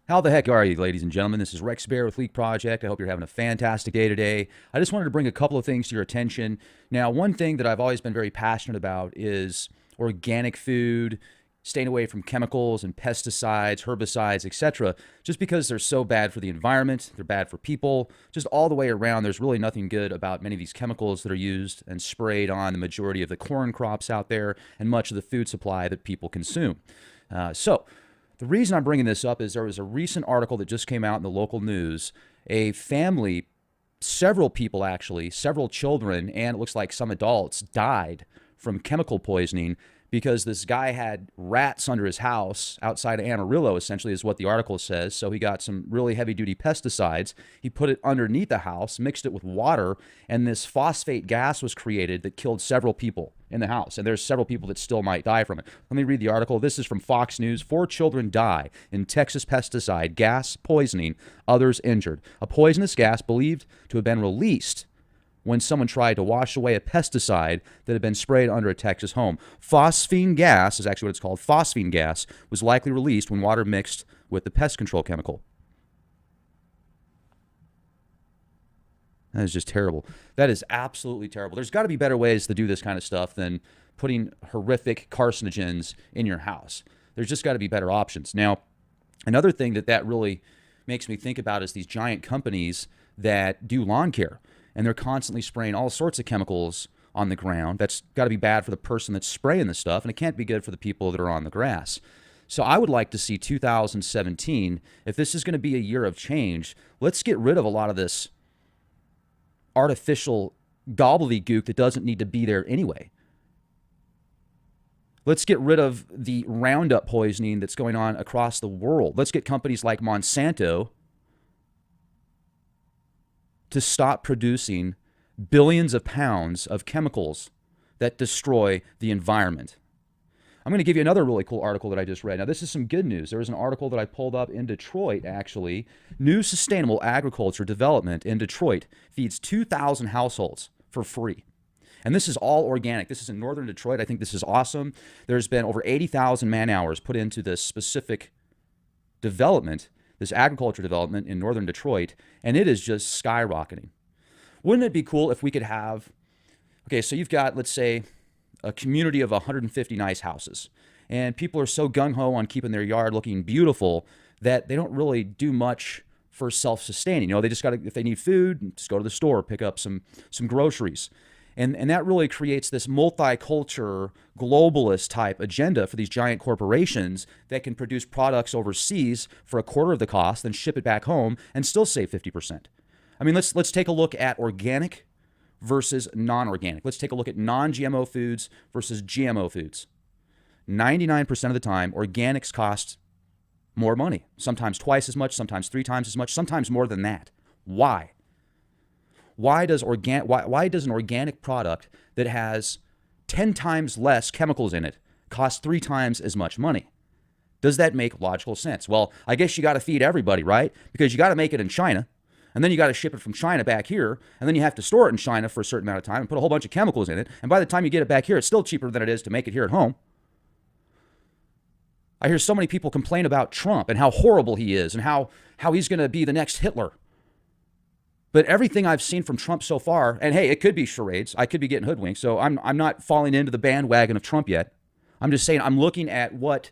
How the heck are you, ladies and gentlemen? This is Rex Bear with Leak Project. I hope you're having a fantastic day today. I just wanted to bring a couple of things to your attention. Now, one thing that I've always been very passionate about is organic food, staying away from chemicals and pesticides, herbicides, etc. Just because they're so bad for the environment, they're bad for people, just all the way around. There's really nothing good about many of these chemicals that are used and sprayed on the majority of the corn crops out there and much of the food supply that people consume. The reason I'm bringing this up is there was a recent article that just came out in the local news. A family, several people actually, several children, and it looks like some adults died from chemical poisoning because this guy had rats under his house outside of Amarillo, essentially is what the article says. So he got some really heavy-duty pesticides. He put it underneath the house, mixed it with water, and this phosphate gas was created that killed several people in the house. And there's several people that still might die from it. Let me read the article. This is from Fox News. 4 children die in Texas pesticide gas poisoning, others injured. A poisonous gas believed to have been released when someone tried to wash away a pesticide that had been sprayed under a Texas home. Phosphine gas is actually what it's called. Phosphine gas was likely released when water mixed with the pest control chemical. That is just terrible. That is absolutely terrible. There's got to be better ways to do this kind of stuff than putting horrific carcinogens in your house. There's just got to be better options. Now, another thing that really makes me think about is these giant companies that do lawn care. And they're constantly spraying all sorts of chemicals on the ground. That's got to be bad for the person that's spraying the stuff, and it can't be good for the people that are on the grass. So I would like to see 2017, if this is going to be a year of change, let's get rid of a lot of this artificial gobbledygook that doesn't need to be there anyway. Let's get rid of the Roundup poisoning that's going on across the world. Let's get companies like Monsanto to stop producing billions of pounds of chemicals that destroy the environment. I'm going to give you another really cool article that I just read. Now, this is some good news. There was an article that I pulled up in Detroit, actually. New sustainable agriculture development in Detroit feeds 2,000 households for free. And this is all organic. This is in northern Detroit. I think this is awesome. There's been over 80,000 man hours put into this specific development, this agriculture development in northern Detroit, and it is just skyrocketing. Wouldn't it be cool if we could have, okay, so you've got, let's say, a community of 150 nice houses, and people are so gung-ho on keeping their yard looking beautiful that they don't really do much for self-sustaining. You know, they just got to, if they need food, just go to the store, pick up some groceries. And that really creates this multicultural, globalist type agenda for these giant corporations that can produce products overseas for a quarter of the cost, then ship it back home and still save 50%. I mean, let's take a look at organic versus non-organic. Let's take a look at non-GMO foods versus GMO foods. 99% of the time, organics cost more money, sometimes twice as much, sometimes 3 times as much, sometimes more than that. Why? Why does an organic product that has 10 times less chemicals in it cost 3 times as much money? Does that make logical sense? Well, I guess you got to feed everybody, right? Because you got to make it in China, and then you got to ship it from China back here, and then you have to store it in China for a certain amount of time and put a whole bunch of chemicals in it, and by the time you get it back here, it's still cheaper than it is to make it here at home. I hear so many people complain about Trump and how horrible he is and how he's going to be the next Hitler. But everything I've seen from Trump so far, and hey, it could be charades. I could be getting hoodwinked. So I'm not falling into the bandwagon of Trump yet. I'm just saying I'm looking at what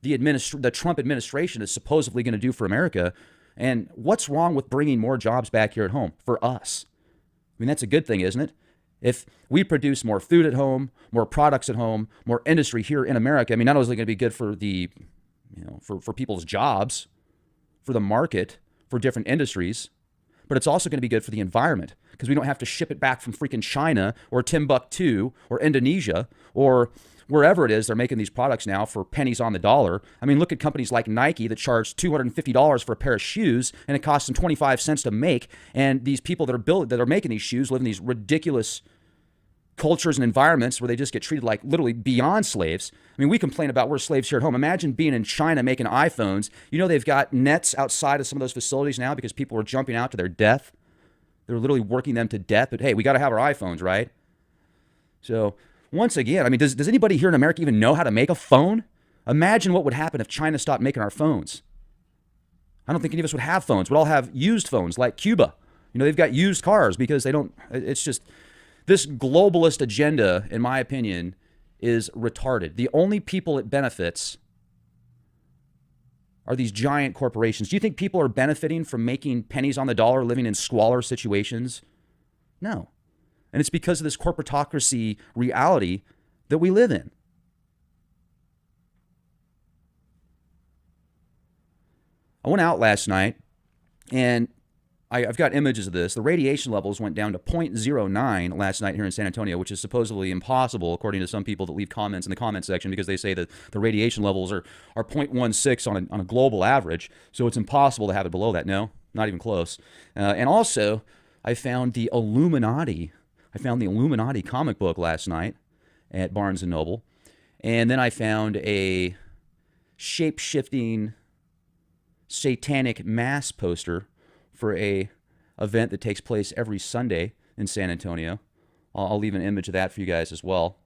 the Trump administration is supposedly going to do for America, and what's wrong with bringing more jobs back here at home for us. I mean, that's a good thing, isn't it? If we produce more food at home, more products at home, more industry here in America, I mean, not only is it going to be good for the, for people's jobs, for the market, for different industries, but it's also going to be good for the environment because we don't have to ship it back from freaking China or Timbuktu or Indonesia or wherever it is they're making these products now for pennies on the dollar. I mean, look at companies like Nike that charge $250 for a pair of shoes and it costs them 25 cents to make. And these people that are making these shoes live in these ridiculous cultures and environments where they just get treated like literally beyond slaves. I mean, we complain about we're slaves here at home. Imagine being in China making iPhones. You know, they've got nets outside of some of those facilities now because people are jumping out to their death. They're literally working them to death. But hey, we got to have our iPhones, right? So once again, I mean, does anybody here in America even know how to make a phone? Imagine what would happen if China stopped making our phones. I don't think any of us would have phones. We'd all have used phones like Cuba. You know, they've got used cars because they don't, it's just, this globalist agenda, in my opinion, is retarded. The only people it benefits are these giant corporations. Do you think people are benefiting from making pennies on the dollar, living in squalor situations? No. And it's because of this corporatocracy reality that we live in. I went out last night, and I've got images of this. The radiation levels went down to 0.09 last night here in San Antonio, which is supposedly impossible, according to some people that leave comments in the comment section, because they say that the radiation levels are 0.16 on a global average, so it's impossible to have it below that. No, not even close. And also, I found the Illuminati. I found the Illuminati comic book last night at Barnes & Noble, and then I found a Shapeshifting Satanic mass poster for a event that takes place every Sunday in San Antonio. I'll leave an image of that for you guys as well.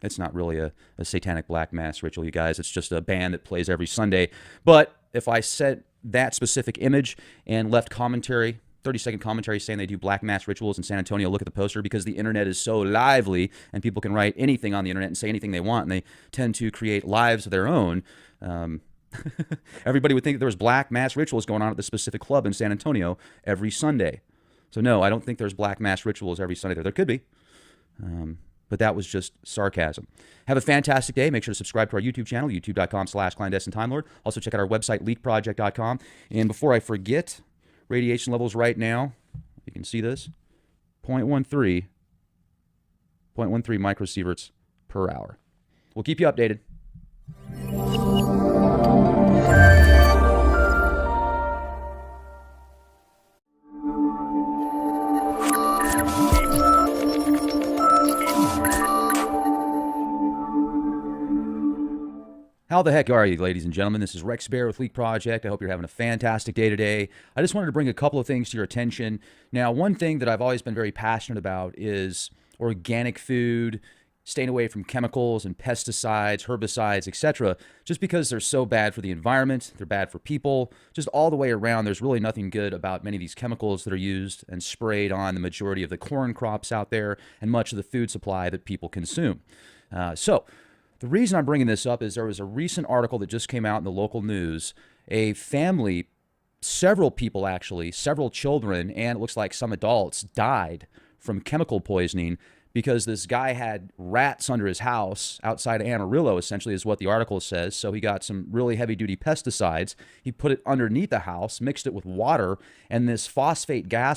It's not really a satanic black mass ritual, you guys. It's just a band that plays every Sunday. But if I set that specific image and left commentary, 30-second commentary saying they do black mass rituals in San Antonio, look at the poster, because the internet is so lively and people can write anything on the internet and say anything they want, and they tend to create lives of their own. Everybody would think that there was black mass rituals going on at this specific club in San Antonio every Sunday. So no, I don't think there's black mass rituals every Sunday there. There could be, but that was just sarcasm. Have a fantastic day. Make sure to subscribe to our YouTube channel, youtube.com/clandestineTimeLord. Also check out our website, leakproject.com. And before I forget, radiation levels right now, you can see this, 0.13 microsieverts per hour. We'll keep you updated. How the heck are you, ladies and gentlemen? This is Rex Bear with Leak Project. I hope you're having a fantastic day today. I just wanted to bring a couple of things to your attention. Now, one thing that I've always been very passionate about is organic food, staying away from chemicals and pesticides, herbicides, etc. Just because they're so bad for the environment, they're bad for people, just all the way around. There's really nothing good about many of these chemicals that are used and sprayed on the majority of the corn crops out there and much of the food supply that people consume. So the reason I'm bringing this up is there was a recent article that just came out in the local news. A family, several people actually, several children, and it looks like some adults died from chemical poisoning because this guy had rats under his house outside of Amarillo, essentially is what the article says. So he got some really heavy-duty pesticides. He put it underneath the house, mixed it with water, and this phosphate gas